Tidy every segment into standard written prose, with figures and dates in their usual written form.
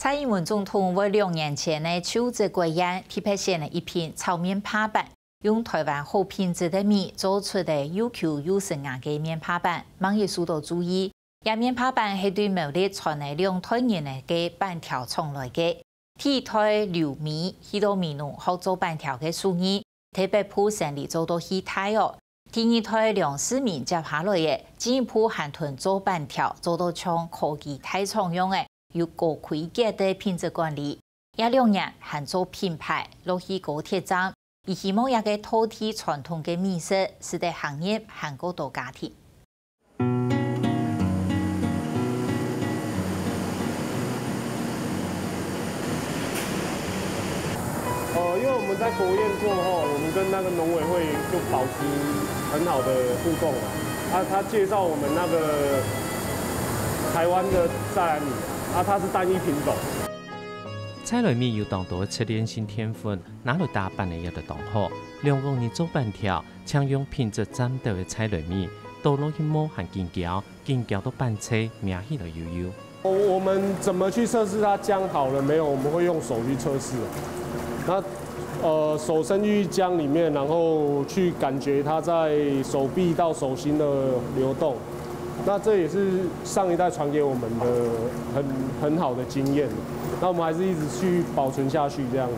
蔡英文总统为2年前的秋节国宴批拍摄了一片炒面扒板，用台湾好品质的米做出的有 Q 有层牙的面扒板，网友受到注意。也面扒板是对苗栗传来2台人的板条厂来的，替台留米、许多米农好做板条的生意，特别铺生意做到起太哦。第2台梁思明接下来的进一步喊团做板条，做到像科技太厂用的。有高规格的品质管理，也2年喊做品牌落去高铁站，伊希望也个土地传统的美食，使得行业喊过多家庭。因为我们在国宴过后，我们跟那个农委会就保持很好的互动了。他介绍我们那个台湾的再来米。它是单一品种。菜类米有当多吃点新天分，拿来打扮的也得当好。2公年做板条，常用品质占到的菜类米，倒落去磨和筋胶，筋胶到拌车，名起来油油。我们怎么去测试它浆好了没有？我们会用手去测试。那手伸进去浆里面，然后去感觉它在手臂到手心的流动。那这也是上一代传给我们的很好的经验，那我们还是一直去保存下去这样子。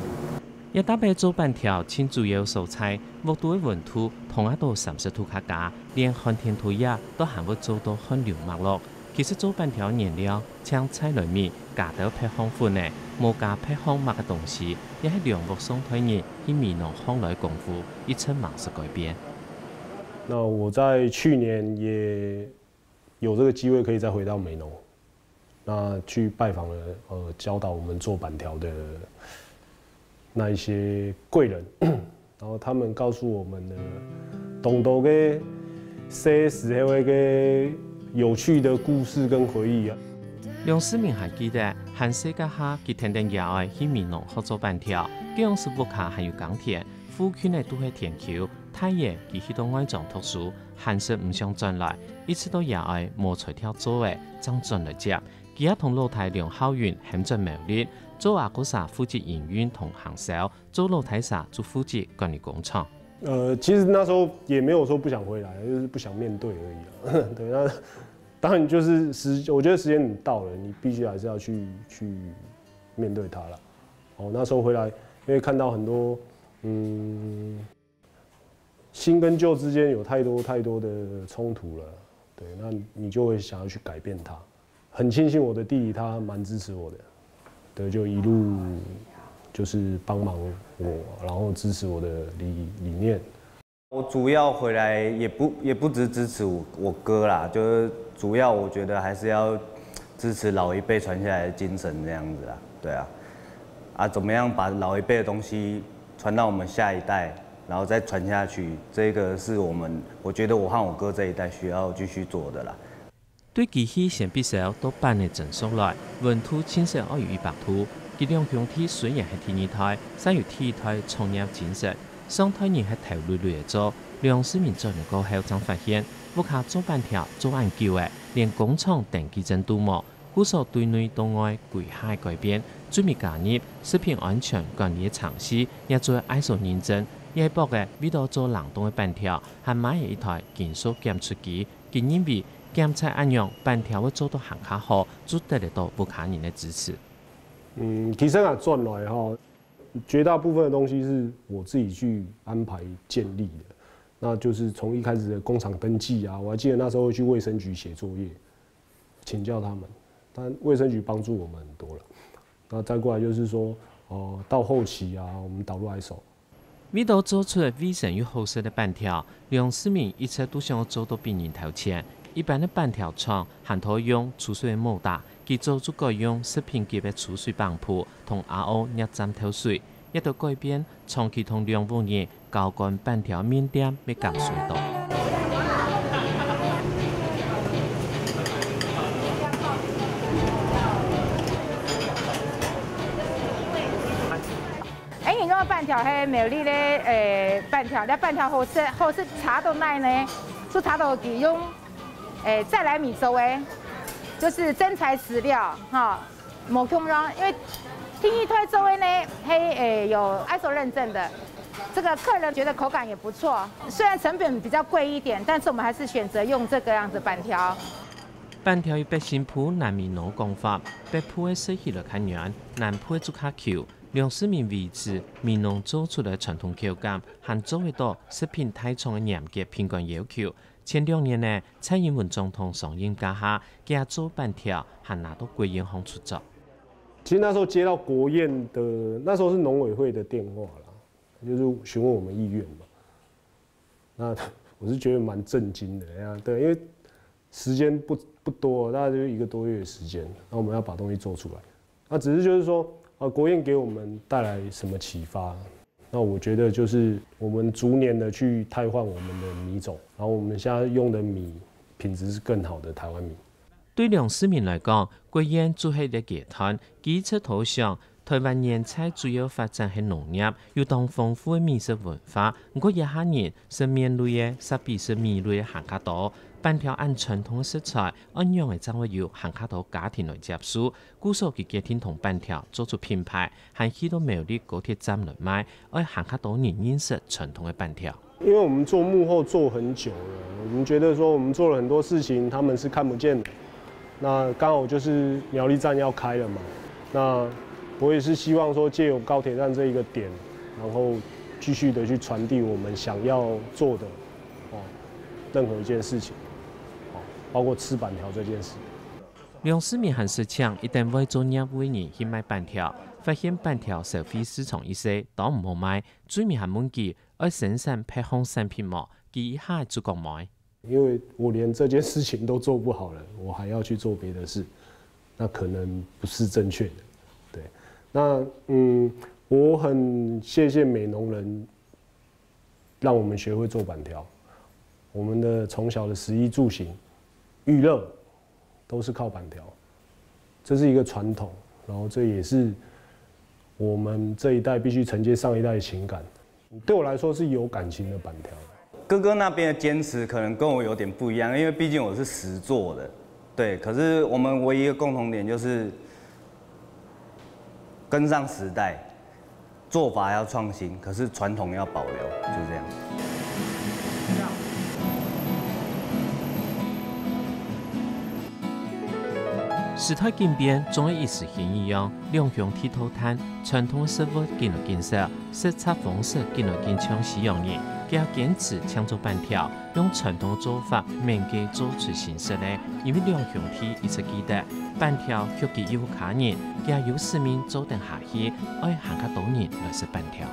一搭配做板条，请主要素菜，木土的温度同一度30度卡加，连寒天土也都还会做到很流脉络。其实做板条原料，像菜类米加到配方粉的，无加配方物的东西，也是两木送推人去米农行来功夫，一层马是改变。那我在去年也有这个机会可以再回到美浓，那去拜访了教导我们做板条的那一些贵人，然后他们告诉我们的懂得个些时候个有趣的故事跟回忆啊。梁思明还记得，韩世家下佢天天夜爱去美浓合作板条，这样是不卡还有港铁，附近的都系田橋。太爷佢去到外装特殊，韩式唔想转来，一直都也爱磨材条做的，将转来接。佢也同老太梁孝元喊进苗栗，做阿哥萨负责营运同行销，做老太萨做负责管理工厂。其实那时候也没有说不想回来，就是不想面对而已啦。对，那当然就是我觉得时间你到了，你必须还是要去面对它了。那时候回来，因为看到很多新跟旧之间有太多的冲突了，对，那你就会想要去改变它。很庆幸我的弟弟他蛮支持我的，对，就一路就是帮忙我，然后支持我的理念。我主要回来也不只支持我哥啦，就是主要我觉得还是要支持老一辈传下来的精神这样子啦，对啊，怎么样把老一辈的东西传到我们下一代。然后再传下去，这个是我觉得我和我哥这一代需要继续做的啦。对机器先必须要到办的整数来，温度清晰要有100度。佢2兄弟虽然係第2胎，但有第1胎創業精神，雙胎人係頭累累嘅做。梁思明做完過後，才發現屋下做板條做研究嘅，連工廠定期證都冇，故所對內對外櫃下改變，準備加入食品安全管理嘅常識，也做 ISO 認證。耶博嘅味道做冷凍嘅板條，還買一台金屬檢出機，佢認為檢測按樣板條會做到行較好，就得到不卡人的支持。提升啊轉來哈，絕大部分的東西是我自己去安排建立的，那就是從一開始的工廠登記啊，我還記得那時候會去衛生局寫作業，請教他們，但衛生局幫助我們很多了。那再過來就是說，到後期啊，我們導入 ISO。味道做出衛生與好食的板條，梁思明一直都想要做到別人頭前。一般的板條廠含頭用儲水的摩打，佢做足夠用食品級的儲水泵鋪同 RO 熱浸透水，一度改變長期同2年交換板條面點要減水度。板条係苗栗咧，板條好食茶豆奶呢，做茶豆佢用再來米粥就是真材實料哈，某空装，因为听一推周围呢，有 ISO 认证的，这个客人觉得口感也不错。虽然成本比较贵一点，但是我们还是选择用这个样子板条。板条有北新埔南面农讲法，北埔的细细的看圆，南埔的做卡球。梁思明为止，面农做出的传统口感，和做得到食品太重的严格品管要求。前2年呢，蔡英文总统上任家下，加做板条，还拿到国宴行出作。其实那时候接到国宴的，那时候是农委会的电话啦，就是询问我们意愿嘛。那我是觉得蛮震惊的呀，对，因为时间不多，大概就1个多月的时间，那我们要把东西做出来。那只是就是说，国宴给我们带来什么启发？那我觉得就是我们逐年的去汰换我们的米种，然后我们现在用的米品质是更好的台湾米。对梁思明来讲，国宴做系嘅集团，基础土上，台湾盐菜主要发展係農業，有當豐富嘅美食文化。不過一下年是麵類嘅，特別是米類嘅行較多。板條按傳統嘅食材，按樣嘅掌握要行較多家庭來接受，故所佢家庭同板條做出品牌，還去到苗栗高鐵站來賣，而行較多人認識傳統嘅板條。因為我們做幕後做很久了，我們覺得說我們做了很多事情，他們是看不見的。那剛好就是苗栗站要開了嘛，那我也是希望說借由高鐵站這一個點，然後繼續的去傳遞我們想要做的任何一件事情，包括吃板條這件事。梁思明和市場一旦為做業務人去買板條，發現板條消費市場一些都唔好買，最面還問佢而生產配方產品麼，佢一下就講買。因為我連這件事情都做不好了，我還要去做別的事，那可能不是正確的。對，那我很謝謝美農人，讓我們學會做板條。我們的從小的食衣住行、娛樂都是靠板條，這是一個傳統，然後這也是我們這一代必須承接上一代的情感。對我來說是有感情的板條。哥哥那邊的堅持可能跟我有點不一樣，因為畢竟我是實做的，對。可是我們唯一的共同點就是跟上時代，做法要創新，可是傳統要保留，就這樣。時態變變，總係一時顯一樣。兩鄉剃頭攤，傳統食物見來見色，食材方式見來見像西洋人。佢堅持搶做板條，用傳統做法，免給做出新式咧。因為兩鄉剃一直記得，板條卻給有客人，佢有使命做定下去，愛行較多人來食板條。